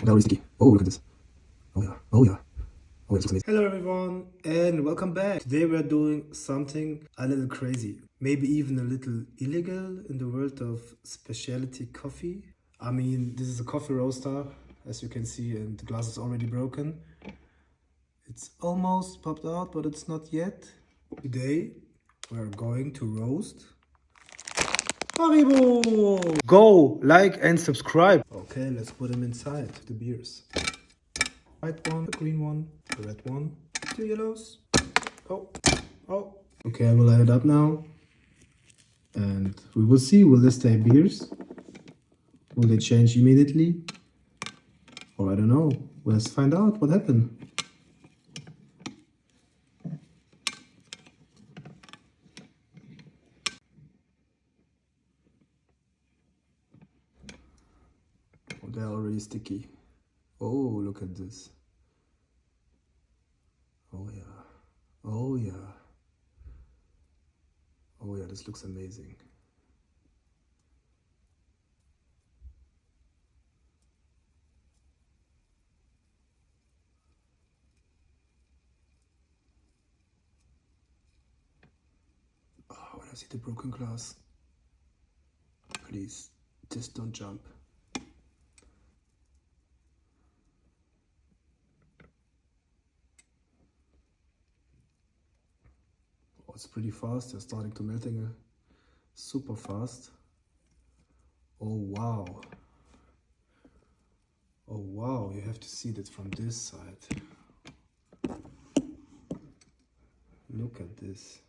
Very sticky. Oh, look at this. Oh yeah. Oh yeah. Oh, this looks amazing. Hello everyone and welcome back. Today we are doing something a little crazy, maybe even a little illegal in the world of specialty coffee. I mean, this is a coffee roaster, as you can see, and the glass is already broken. It's almost popped out, but it's not yet. Today we're going to roast Haribo! Go, like and subscribe. Okay, let's put them inside the beers. White one, the green one, the red one, two yellows. Oh. Okay, I will light it up now. And we will see, will they stay beers? Will they change immediately? Or I don't know. Let's find out what happened. Oh, they're already sticky. Oh, look at this. Oh yeah. Oh yeah. Oh yeah, this looks amazing. Oh, when I see the broken glass. Please, just don't jump. Oh, it's pretty fast. They're starting to melting super fast. Oh wow. Oh wow, you have to see that from this side. Look at this.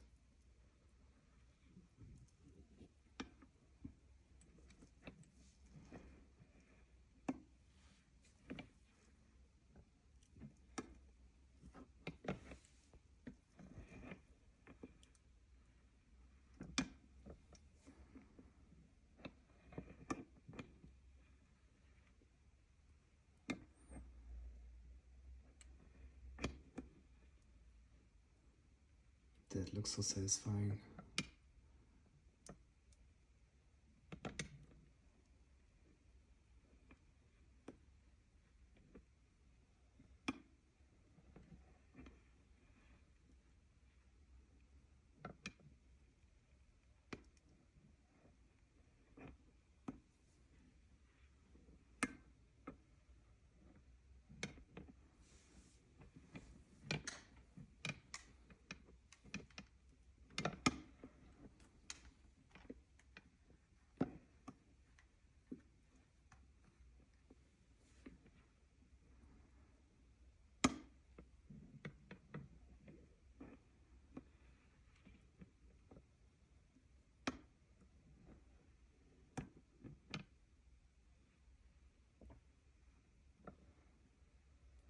That looks so satisfying.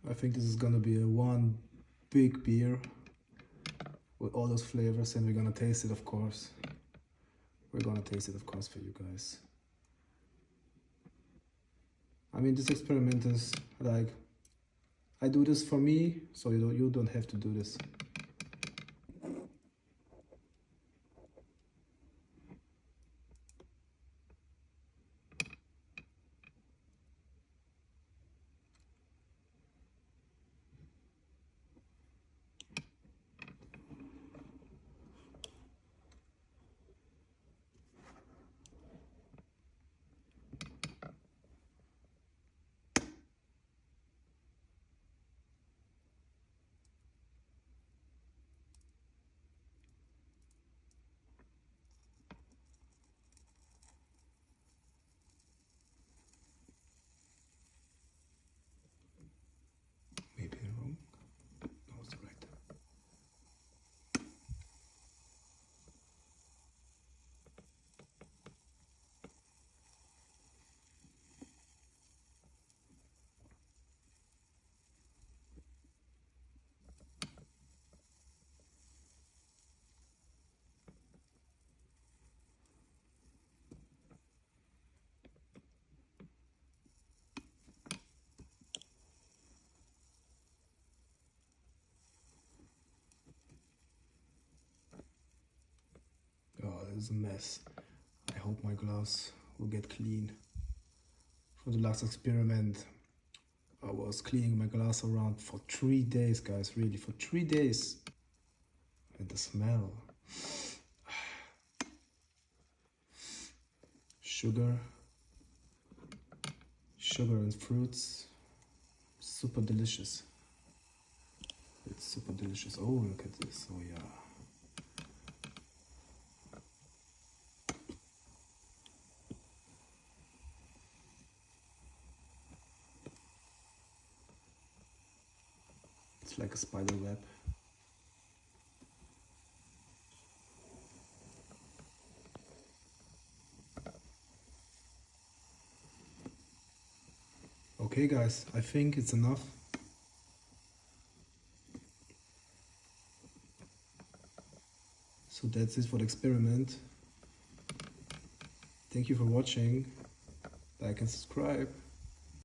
I think this is gonna be a one big beer with all those flavors, and we're gonna taste it, of course. We're gonna taste it, of course, for you guys. I mean, this experiment is like, I do this for me, so you don't have to do this. Maybe I'm wrong. No, it's right. Oh, this is a mess. I hope my glass will get clean from the last experiment. I was cleaning my glass around for 3 days, guys, really, for 3 days. And the smell. Sugar and fruits. Super delicious. It's super delicious. Oh, look at this. Oh, yeah. It's like a spider web. Okay, guys, I think it's enough. So that's it for the experiment. Thank you for watching. Like and subscribe.